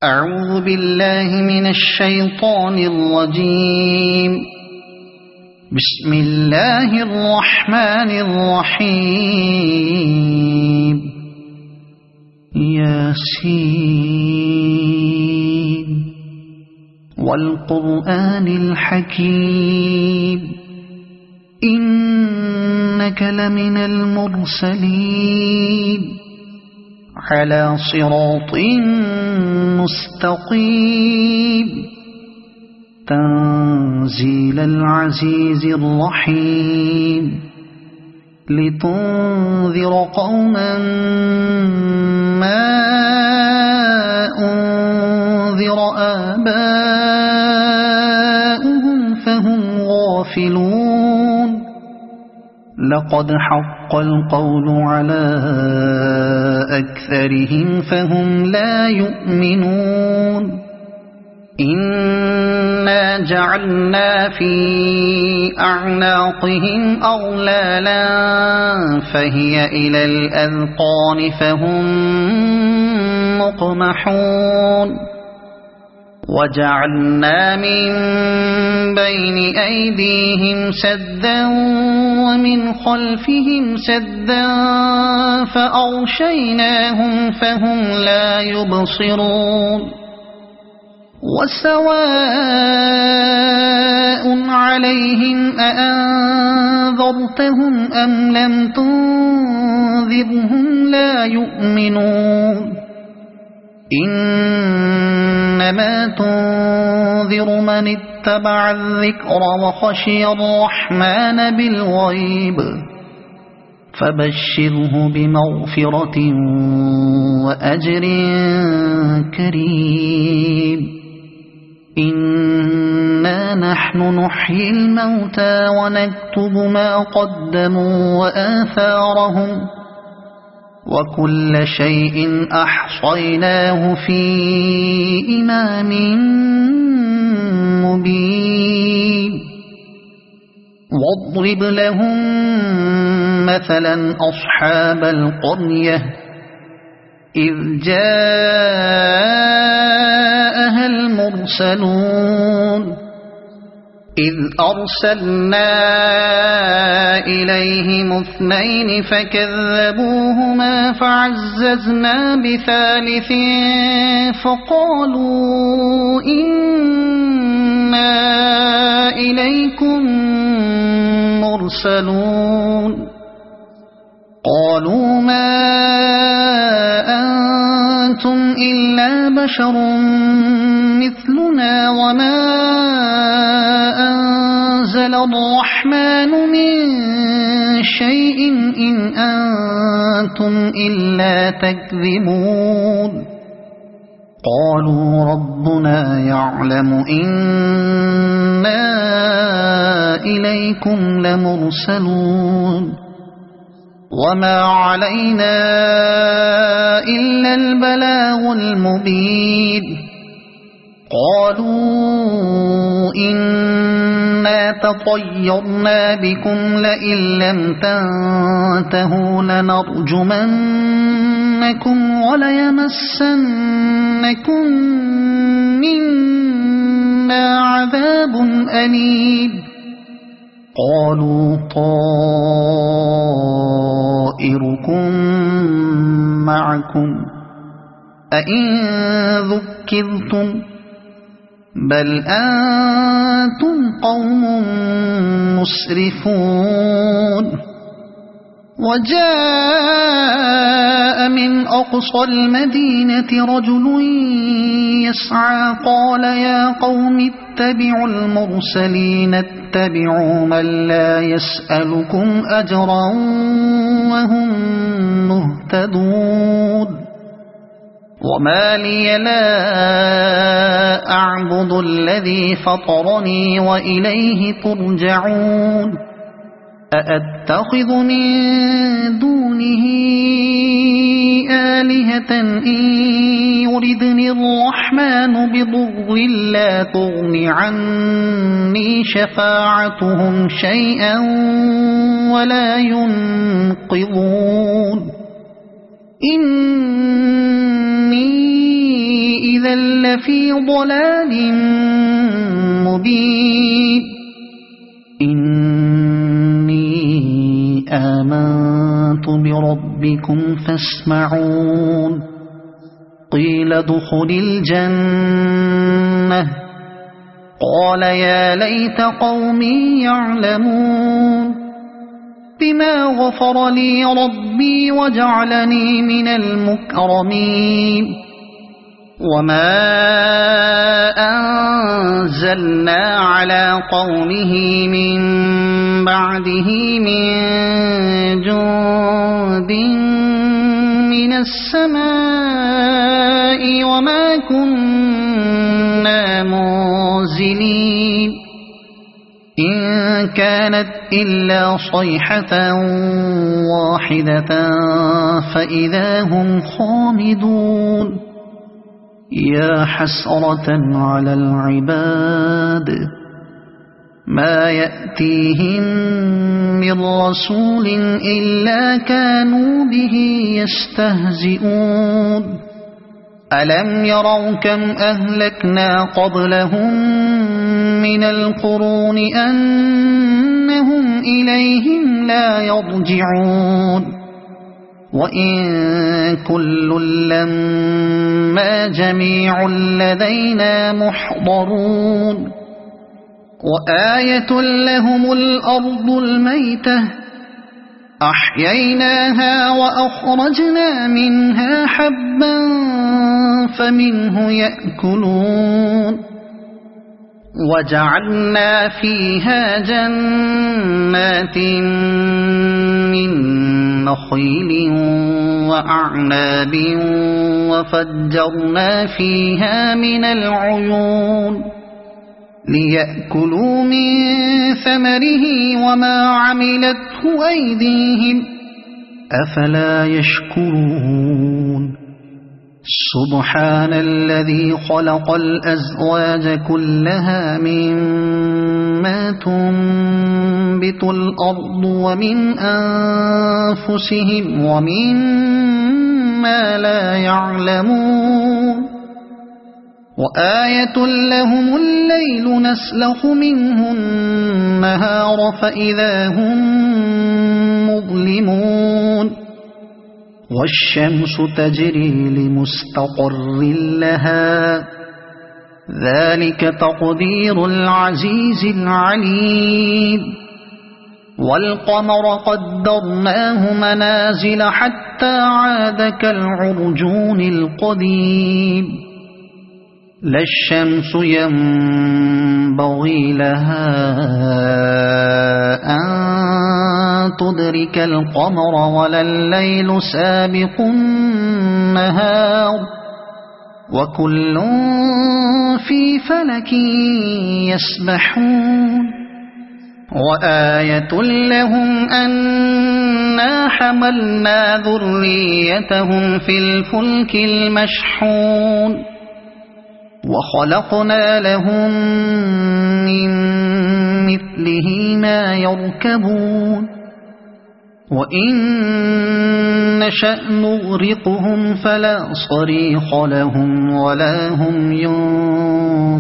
أعوذ بالله من الشيطان الرجيم. بسم الله الرحمن الرحيم. ياسين والقرآن الحكيم إنك لمن المرسلين على صراط مستقيم تنزيل العزيز الرحيم لتنذر قوما ما أنذر آباؤهم فهم غافلون. لقد حق القول على أكثرهم فهم لا يؤمنون. إنا جعلنا في أعناقهم أغلالا فهي إلى الأذقان فهم مقمحون. وجعلنا من بين أيديهم سدا ومن خلفهم سدا فأغشيناهم فهم لا يبصرون. وسواء عليهم أأنذرتهم أم لم تنذرهم لا يؤمنون. إنما تنذر من اتبع الذكر وخشي الرحمن بالغيب فبشره بمغفرة وأجر كريم. إنا نحن نحيي الموتى ونكتب ما قدموا وآثارهم وكل شيء أحصيناه في إمام مبين. واضرب لهم مثلا أصحاب القرية إذ جاءها المرسلون إذ أرسلنا إليهم اثنين فكذبوهما فعززنا بثالث فقالوا إنا إليكم مرسلون. قالوا ما أنتم إلا بشر مثلنا وما أنزل الرحمن من شيء إن أنتم إلا تكذبون. قالوا ربنا يعلم إنا إليكم لمرسلون وما علينا إلا البلاغ المبين. قالوا إنا تطيرنا بكم لئن لم تنتهوا لنرجمنكم وليمسنكم منا عذاب أليم. قالوا طائركم معكم أئن ذكرتم بل أنتم قوم مسرفون. وجاء من أقصى المدينة رجل يسعى قال يا قوم اتبعوا المرسلين اتبعوا من لا يسألكم أجرا وهم مهتدون. وما لي لا أعبد الذي فطرني وإليه ترجعون. أأتخذ من دونه آلهة إن يردني الرحمن بضر لا تغن عني شفاعتهم شيئا ولا ينقذون. إني إذا لفي ضلال مبين إني آمنت بربكم فاسمعون قيل ادخل الجنة قال يا ليت قومي يعلمون بما غفر لي ربي وجعلني من المكرمين وما أنزلنا على قومه من بعده من جند من السماء وما كنا منزلين إن كانت إلا صيحة واحدة فإذا هم خامدون يا حسرة على العباد ما يأتيهم من رسول إلا كانوا به يستهزئون ألم يروا كم أهلكنا قبلهم من القرون أنهم إليهم لا يرجعون وإن كل لما جميع لدينا محضرون وآية لهم الأرض الميتة أحييناها وأخرجنا منها حبا فمنه يأكلون وجعلنا فيها جنات من نخيل وأعناب وفجرنا فيها من العيون ليأكلوا من ثمره وما عملته أيديهم أفلا يشكرون سبحان الذي خلق الأزواج كلها مما تنبت الأرض ومن أنفسهم ومما لا يعلمون وآية لهم الليل نسلخ منه النهار فإذا هم مظلمون والشمس تجري لمستقر لها ذلك تقدير العزيز العليم والقمر قدرناه منازل حتى عاد كالعرجون القديم لا الشمس ينبغي لها أن تدرك القمر ولا الليل سابق النهار وكل في فلك يسبحون وآية لهم أنا حملنا ذريتهم في الفلك المشحون وخلقنا لهم من مثله ما يركبون وإن نشأ نغرقهم فلا صريخ لهم ولا هم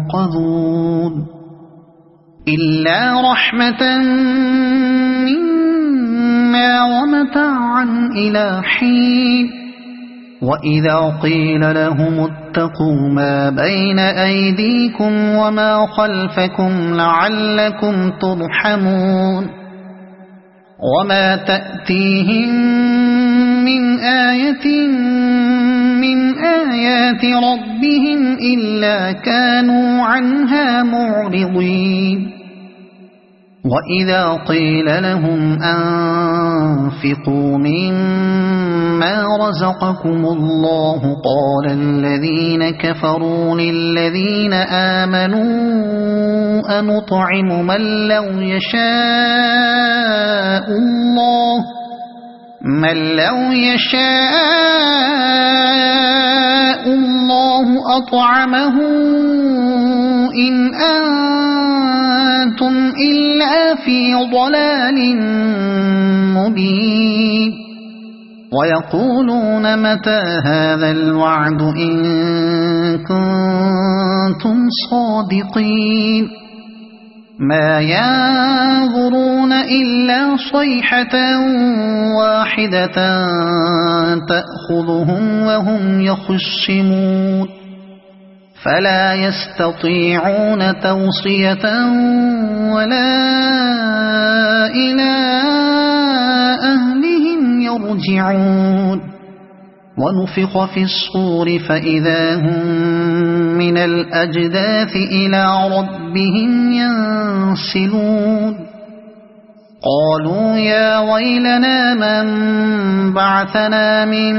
ينقذون إلا رحمة منا ومتاعا إلى حين وإذا قيل لهم اتقوا ما بين أيديكم وما خلفكم لعلكم ترحمون وما تأتيهم من آية من آيات ربهم إلا كانوا عنها معرضين وإذا قيل لهم أنفقوا مما رزقكم الله قال الذين كفروا للذين آمنوا أنطعم من لو يشاء الله أطعمه إن أنتم إلا في ضلال مبين ويقولون متى هذا الوعد إن كنتم صادقين ما ينظرون إلا صيحة واحدة تأخذهم وهم يخصمون فلا يستطيعون توصية ولا إلى أهلهم يرجعون ونفخ في الصور فإذا هم من الأجداث إلى ربهم ينسلون قالوا يا ويلنا من بعثنا من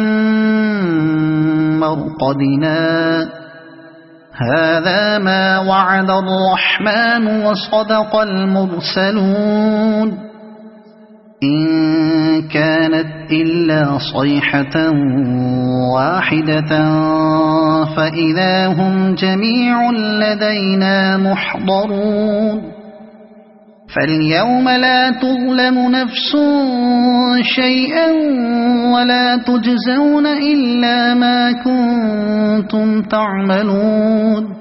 مرقدنا هذا ما وعد الرحمن وصدق المرسلون إن كانت إلا صيحة واحدة فإذا هم جميع لدينا محضرون فاليوم لا تظلم نفس شيئا ولا تجزون إلا ما كنتم تعملون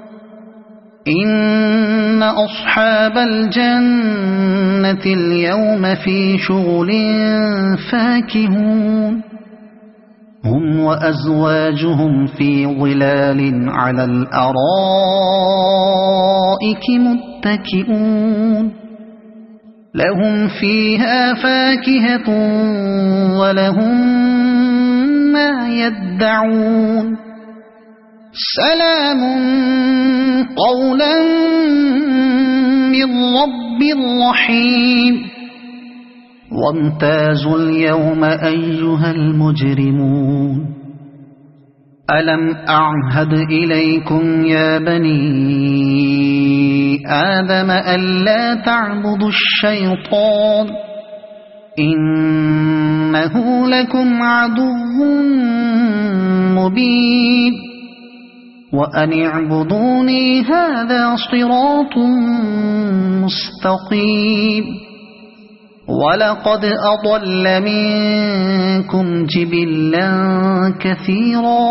إن أصحاب الجنة اليوم في شغل فاكهون هم وأزواجهم في ظلال على الأرائك متكئون لهم فيها فاكهة ولهم ما يدعون سلام قولا من رب رحيم وامتازوا اليوم أيها المجرمون ألم أعهد إليكم يا بني آدم ألا تعبدوا الشيطان إنه لكم عدو مبين وأن اعبدوني هذا صراط مستقيم ولقد أضل منكم جبلا كثيرا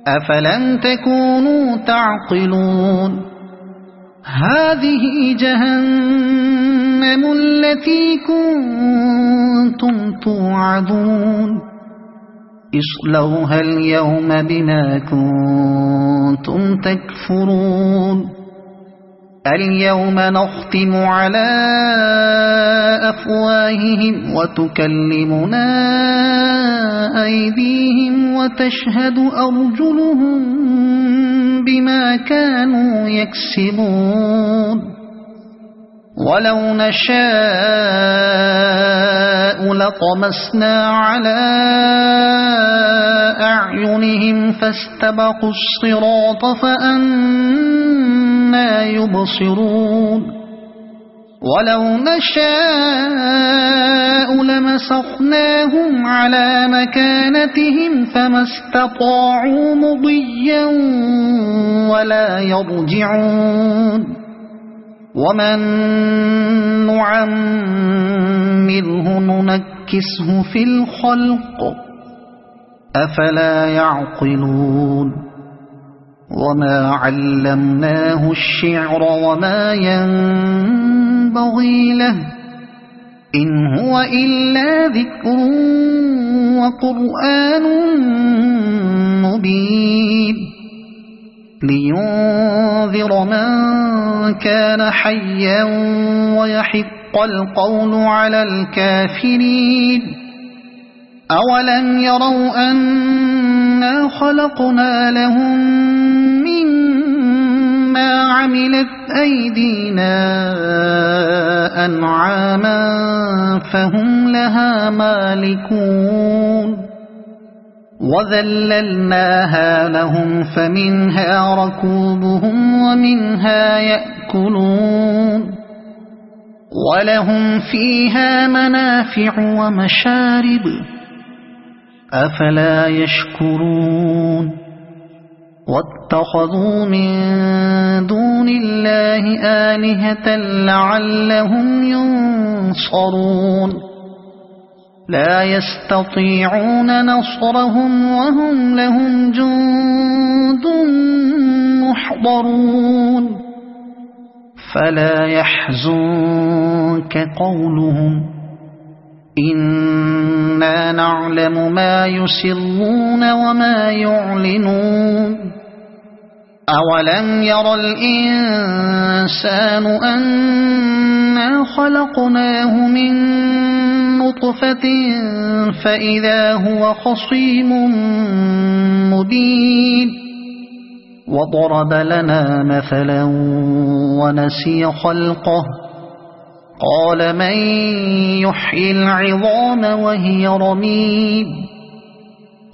أفلم تكونوا تعقلون هذه جهنم التي كنتم توعدون اصلوها اليوم بما كنتم تكفرون اليوم نختم على أفواههم وتكلمنا أيديهم وتشهد أرجلهم بما كانوا يكسبون ولو نشاء لطمسنا على أعينهم فاستبقوا الصراط فأنى يبصرون ولو نشاء لمسخناهم على مكانتهم فما استطاعوا مضيا ولا يرجعون ومن نعمره ننكسه في الخلق أفلا يعقلون وما علمناه الشعر وما ينبغي له إن هو إلا ذكر وقرآن مبين لينذر من كان حيا ويحق القول على الكافرين أولم يروا أنا خلقنا لهم مما عملت أيدينا أنعاما فهم لها مالكون وذللناها لهم فمنها ركوبهم ومنها يأكلون ولهم فيها منافع ومشارب أفلا يشكرون واتخذوا من دون الله آلهة لعلهم ينصرون لا يستطيعون نصرهم وهم لهم جند محضرون فلا يحزنك قولهم إنا نعلم ما يسرون وما يعلنون أولم ير الإنسان أنا خلقناه من نطفة فإذا هو خصيم مبين وضرب لنا مثلا ونسي خلقه قال من يحيي العظام وهي رميم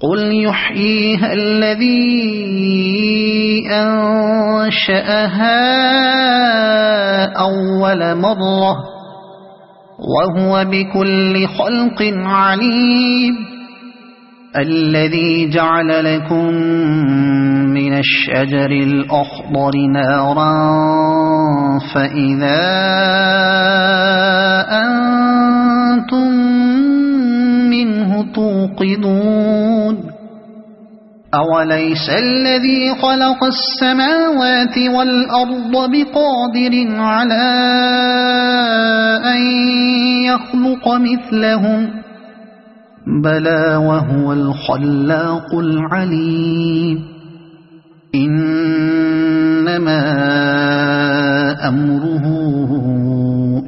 قل يحييها الذي أنشأها أول مرة وهو بكل خلق عليم الذي جعل لكم من الشجر الأخضر نارا فإذا أنتم منه توقدون أوليس الذي خلق السماوات والأرض بقادر على أن يخلق مثلهم بلى وهو الخلاق العليم إنما أمره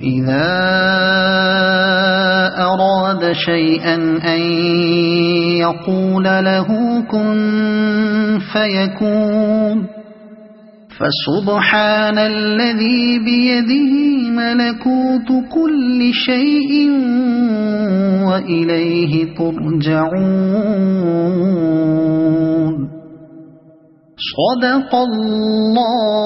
إذا أراد شيئا أن يقول له كن فيكون فسبحان الذي بيده ملكوت كل شيء وإليه ترجعون صدق الله